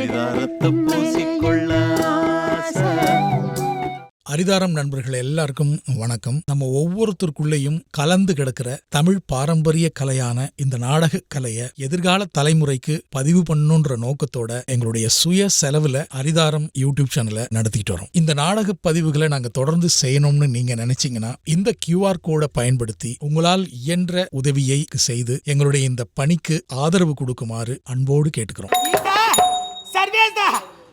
அரிதாரத்தை பூசிக்கொள்ள ஆசை. அரிதாரம் நண்பர்கள் எல்லாருக்கும் வணக்கம். நம்ம ஒவ்வொருத்தருக்குள்ளேயும் கலந்து கிடக்கிற தமிழ் பாரம்பரிய கலையான இந்த நாடக கலையை எதிர்கால தலைமுறைக்கு பதிவு பண்ணணுன்ற நோக்கத்தோட எங்களுடைய சுய செலவுல அரிதாரம் யூடியூப் சேனலை நடத்திட்டு வரோம். இந்த நாடக பதிவுகளை நாங்க தொடர்ந்து செய்யணும்னு நீங்க நினைச்சீங்கன்னா இந்த QR கோடை பயன்படுத்தி உங்களால் இயன்ற உதவியை செய்து எங்களுடைய இந்த பணிக்கு ஆதரவு கொடுக்குமாறு அன்போடு கேட்டுக்கிறோம்.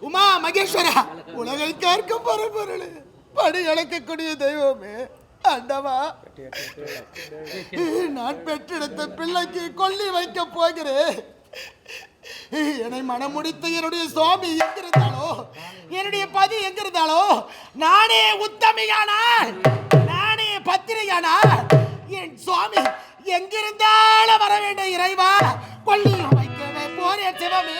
உமா மகேஸ்வரா, உலகைக்கார்க்கு பரம்பொருள் படி இழக்கக்கூடிய தெய்வமே ஆண்டவா, நான் பெற்றெடுத்த பிள்ளைக்கு கொல்லி வைக்க போகிறேன். என்னை மனமுடித்து என்னுடைய சுவாமி எங்கிருந்தாலோ, என்னுடைய பதி எங்கிருந்தாலோ, நானே உத்தமியானால், நானே பத்திரியானால், என் சுவாமி எங்கிருந்தாலும் வர வேண்டும். இறைவா, கொல்லி வைக்கவே போறேன் சிவமே,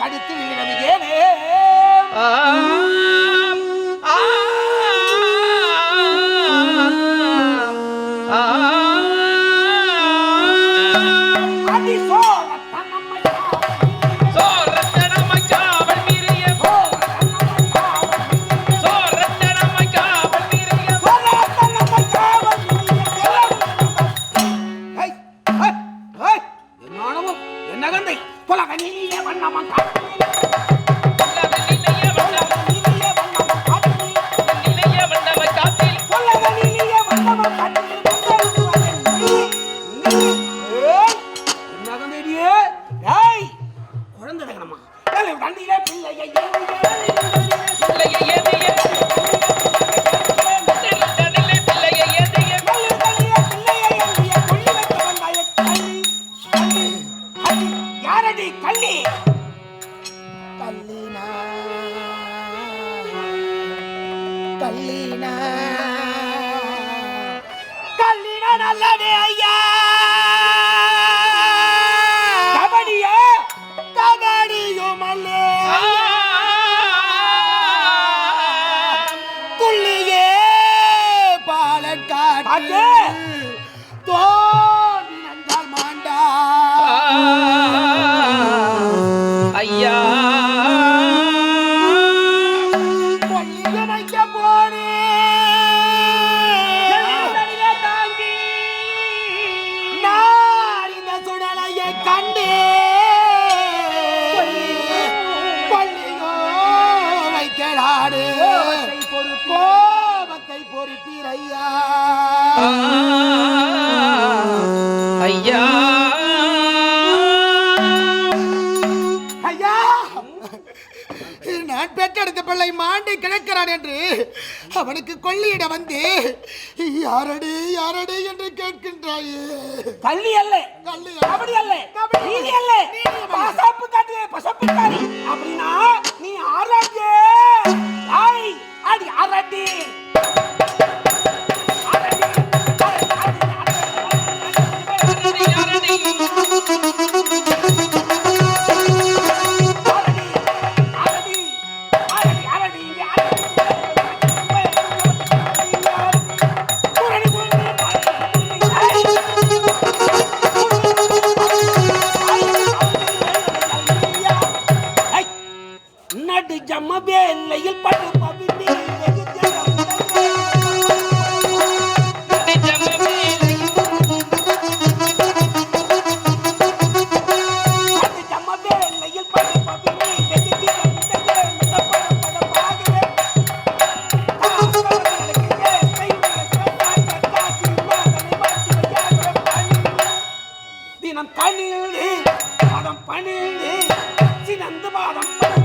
தடுத்து விடுகிறேனே. நல்லவே ஐயா, கபடியா கபடியும் அல்லே, துள்ளியே பாலக்காட்டு தோண்டி நந்தால் மாண்டா ஐயா, கொல்லிய வைக்க போனே கண்டே, கொல்லியோ வைக்கலாடு கோபத்தை பொறுப்பீரையா ஐயா, ஐயா, நான் பெற்றெடுத்த பிள்ளை மாண்டி கிடக்கிறான் என்று அவனுக்கு கொல்லியிட வந்து யாரடி யாரடி என்று கேட்கின்றாயே. கள்ளி அல்ல, கள்ளி அப்படி அல்ல, நீதி அல்ல, பசப்பு காட்டு பசப்பு காரி அப்படின்னா நீ ஆராட்டே ஆய் அடி ஆராட்டி ஜம்மபே எல்லையில் பட்டு பபினி தினம் கணிந்து பதம் பணிந்து சினந்து பாதம் பணிந்து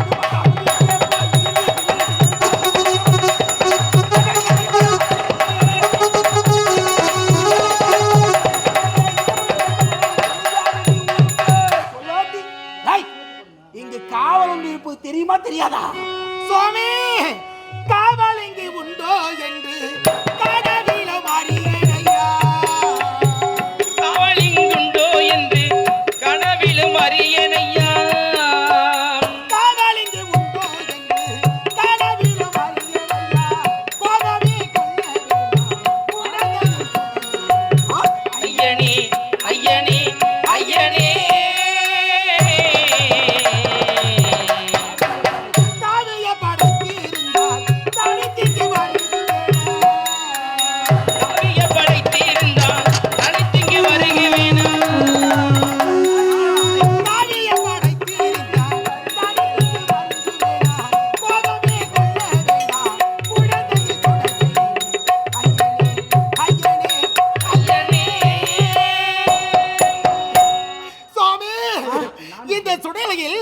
சுவாமி காவல் இங்கே உண்டோ என்று கனவிலும் அறியேனையா. காவல் இங்குண்டோ என்று கனவிலும் அறியேனையா. காவல் இங்கே உண்டோ என்று கனவிலும் அறியேனையா. கோபமே கொள்ள வேண்டாம். ஐயனே ஐயனே ஐயனே. தாவிய படைத்திருந்தால் தனித்திங்கு வருகிறேன். காவிய படைத்திருந்தால் தனித்திங்கு வருகிறேனா. தாவிய படைத்திருந்தால் தனித்திங்கு வருகிறேனா. கோபமே கொள்ள வேண்டாம். குழந்தையை தொடர்ந்து ஐயனே ஐயனே சுவாமி, இந்த சுடலையில்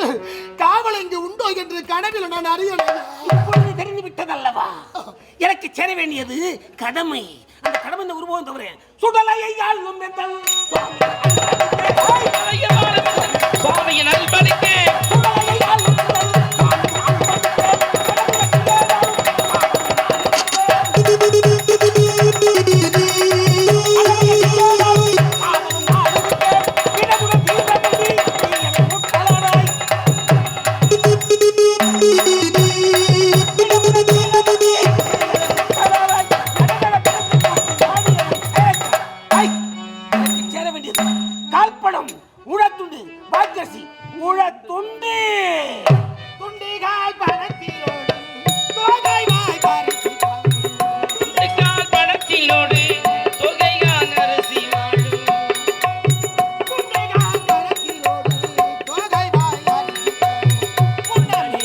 காவல் இங்கு உண்டோ என்று கனவில் நான் அறியவில்லை. இப்பொழுது தெரிந்து விட்டதல்லவா, எனக்கு சேர வேண்டியது கடமை. அந்த கடமை இந்த உருவம் தவிர சுடலையை ஆளும் எங்கள் சுவாமியின் அல்படிக்கே சுடலையை ஆளும் சேர வேண்டியது கால்படம், உழத்துண்டு, பாக்கசி, உழத்துண்டு. துண்டிகால் பணத்திலோடு தோகை வாய் பறித்தாள். கால் படத்திலோடு தொகையான் அரசி வாழும். துண்டிகால் பணத்திலோடு தோகை வாய் பறித்தாள். புன்னமே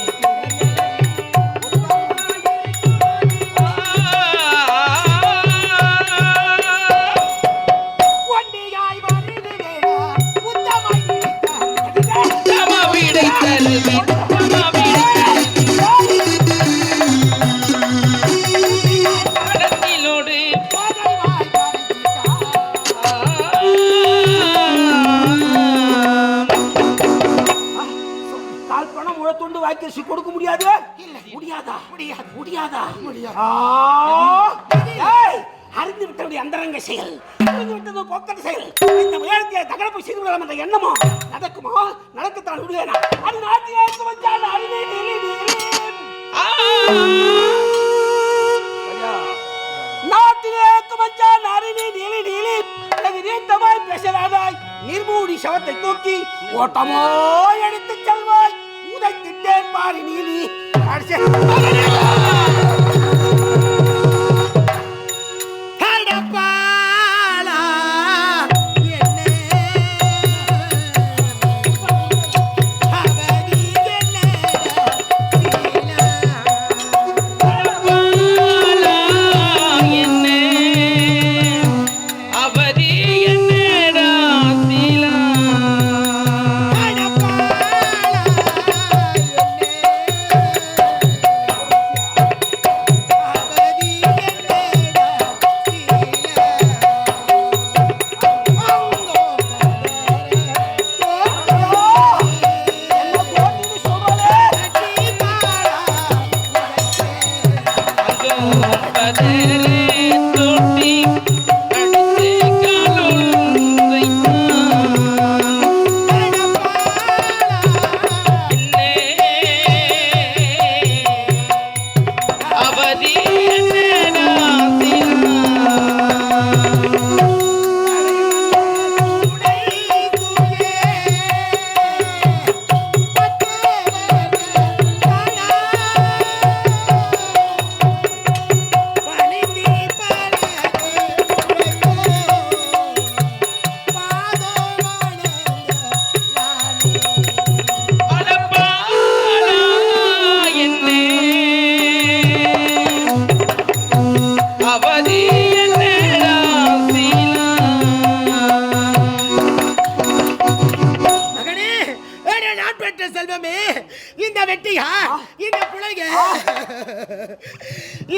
ஒண்டியாய் வருகிறேனா உத்தமாய் நினைத்தாள். தம வீடை தருவேன் தம வீடை படத்திலோடு தோகை வாய் பறித்தாள். கால்பணம், உழத்துண்டு, வாக்கரிசி கொடுக்க முடியாது. முடியாதா? முடியாதா? ஏய், அறிந்து விட்டவருடைய அந்தரங்க செயல், அறிந்து விட்டது போக்கத்த செயல். இந்த முயற்சியை தகவல் செய்து விடலாம் என்ற எண்ணமோ நடக்குமா? நடக்கத்தான் விடுவேனா? அது நாட்டிலே வந்தால் அறிவே நாட்டிலே வந்தால் அறிவே நீலி நீலி நீட்டமாய் பேசலாதாய். நிர்மூடி சவத்தை தூக்கி ஓட்டமோ எடுத்து செல்வாய். உதைத்திட்டேன் பாரி நீலி. கடப்பாளா என்னே அவதி என்னே சீலா. என்ன அவதி என்னடா சீலா.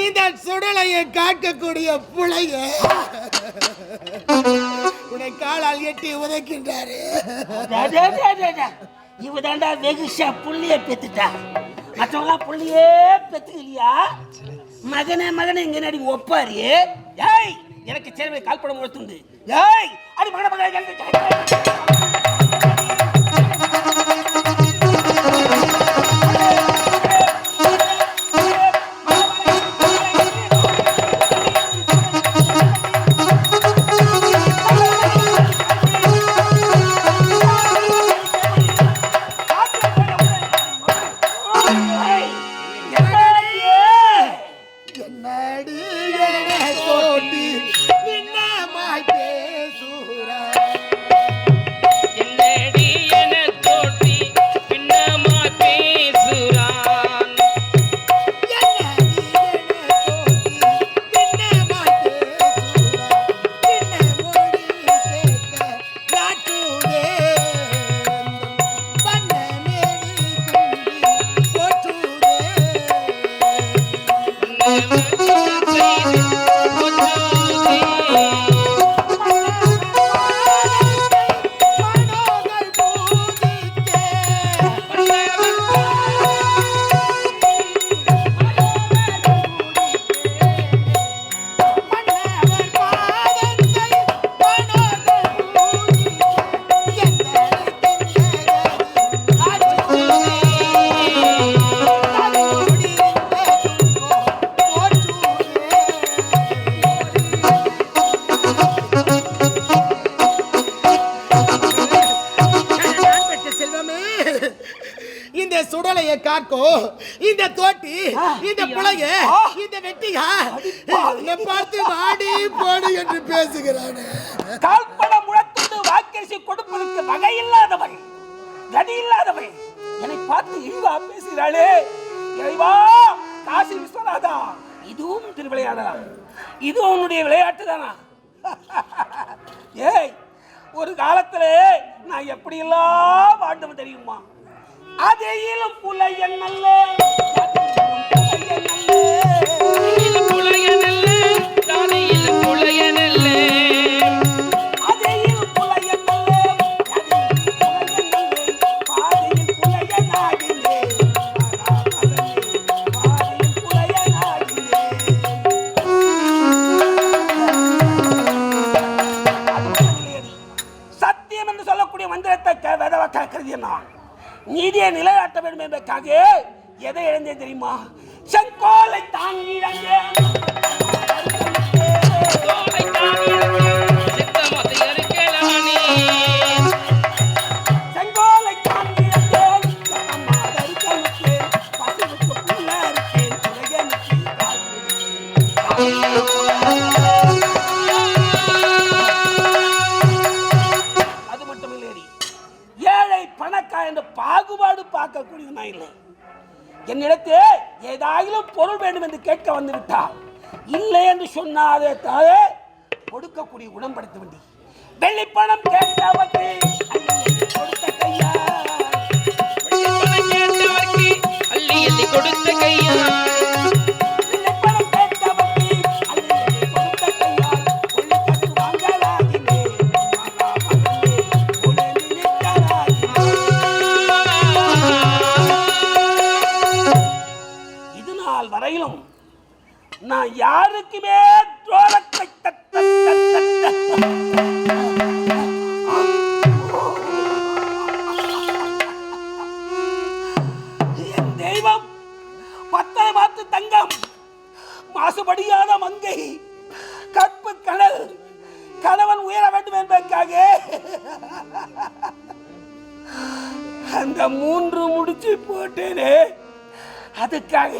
இந்த சுடலையை காக்கக்கூடிய புலைய உன்னை காலால் எட்டி உதைக்கின்றாரு. இவதாண்டா வெகுஷா புள்ளிய பெத்துட்டா. மற்றவங்களாம் புள்ளியே பெத்துக்கலையா? மகனே மகனே இங்க நடி ஒப்பாரு. ஏய் எனக்கு சேர்வை கால்படம் உழைத்துண்டு. ஏய் அது மகன மகன என்னடி என தோட்டி பின்னமாய் பேசுறா. என்னடி என தோட்டி பின்னமா பேசுறான். என்னடி என தோட்டி பின்னமாய் பேசுறா. பின்ன மொழி கேட்க நாட்டுதே. பண்ண மேடி தும்பி போற்றுதே. மனோகள் பூஜிக்கே. மன்னவர் பாதத்தை மனோகள் பூஜிக்கே. செல்வமே, இந்த சுடலையை காக்கோ, இந்த தோட்டி, இந்த புளைய, இந்த வெட்டியா என்னை பார்த்து வாடி போடு என்று பேசுகிறானே. கால்படம் முழத்துண்டு வாக்கரிசி கொடுப்பதற்கு வகை இல்லாதவன், கதி இல்லாதவன் என்னை பார்த்து இழிவா பேசுகிறாளே. இறைவா, காசி விஸ்வநாதா, இதுவும் திருவிளையாடலா? இது உன்னுடைய விளையாட்டு தானா? ஏய், ஒரு காலத்துல நான் எப்படி எல்லாம் வாழ்ந்தவன் தெரியுமா? அதையிலும் புலையன் நல்ல, இது புலையனல்ல, ராதையில் புலையனல்ல. அதையில் புலையன் நல்ல, புலையன் நல்ல, பாதையில் புலையனாகினே. பாதையில் புலையனாகினே. சத்தியம் என்று சொல்லக்கூடிய மந்திரத்தை வேதவாக்கா கருதிய நான் நீதியை நிலைநாட்ட வேண்டும் என்பதற்காக எதை இழந்தேன் தெரியுமா? செங்கோலை தாங்கி இழந்தேன். தோளை தாங்கியவன் சித்தமதை அறுக்கலானே. செங்கோலை தாங்கி இழந்தேன். சத்தமாக அறுக்கலுக்கேன். பசுவுக்கு புல்ல அறுக்கேன். உலகனுக்கு கால் அது மட்டும் இல்லையடி, ஏழை பணக்கா என்ற பாகுபாடு பார்க்கக்கூடிய நான் இல்லை. என்னிடத்தே ஏதாயிலும் பொருள் வேண்டும் என்று கேட்க வந்து விட்டால் இல்லை என்று சொன்னாதே தாயே கொடுக்கக்கூடிய குணம் படைத்த வேண்டி. வெள்ளி பணம் கேட்டவர்க்கு கொடுத்த கையா, பணம் கேட்டவர்க்கு அள்ளி அள்ளி கொடுத்த கையா. வெள்ளி பணம் கேட்டவர்க்கு அள்ளி அள்ளி கொடுத்த கையா. கொள்ளி காசு வாங்கலாகினே. மகா மகனே உடனே நிற்கலாகினே. இது நாள் வரையிலும் நான் யாருக்குமே துரோகத்தை என் தெய்வம் பத்தரை மாத்து தங்கம், மாசுபடியாத மங்கை, கற்பு கடல், கணவன் உயர வேண்டும் என்பதற்காக அந்த 3 முடிச்சு போட்டேனே. அதுக்காக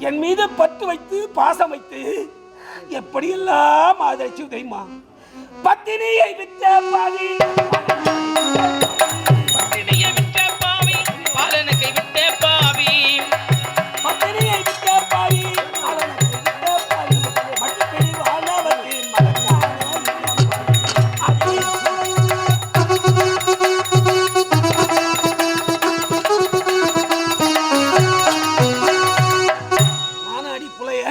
என் மீது பற்று வைத்து பாசம் வைத்து எப்படியெல்லாம் ஆதரிச்சு தெரியுமா? பத்தினியை விட்ட பாவி, பத்தினியை விட்ட பாவி, பாலனுக்கை விட்ட பாவி. பத்தினியை விட்ட பாவி, பாலனுக்கை விட்ட பாவி, மட்டுப்பிடி வாழவர்க்கு மகத்தான நானாடி புலைய,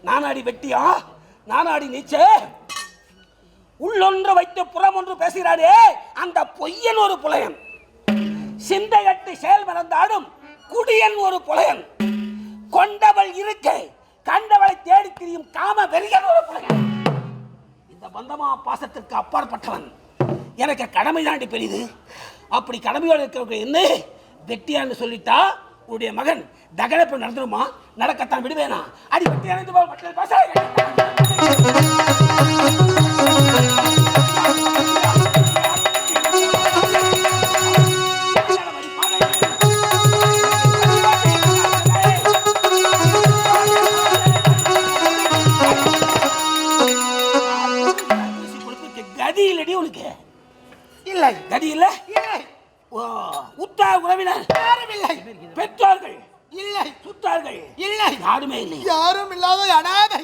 நானாடி வெட்டியா, நானாடி நீச்ச, உள்ளொன்று வைத்து புறம் ஒன்று பேசுகிறாரே அந்த பொய்யன் ஒரு புலையன். சிந்தையட்டு செயல் மறந்தாடும் குடியன் ஒரு புலையன், கொண்டவள் இருக்க கண்டவளை தேடி திரியும் காம வெறியன் ஒரு புலையன். இந்த பந்தமா பாசத்திற்கு அப்பாற்பட்டவன். எனக்கு கடமை தாண்டி பெரியது. அப்படி கடமையோடு இருக்கிறவங்க என்ன வெட்டியான்னு சொல்லிட்டா உடைய மகன் தகனப்பு நடந்துருமா? நடக்கத்தான் விடுவேனா? அடி வெட்டியானது போல் மக்கள் கதி இல்லடி உனக்கு. இல்லை கதி இல்ல. இல்லை உத்தா உறவினர் யாரும் இல்லை. பெற்றோர்கள் இல்லை சுத்தார்கள் இல்லை யாருமே இல்லை. யாரும் இல்லாத அனாதை.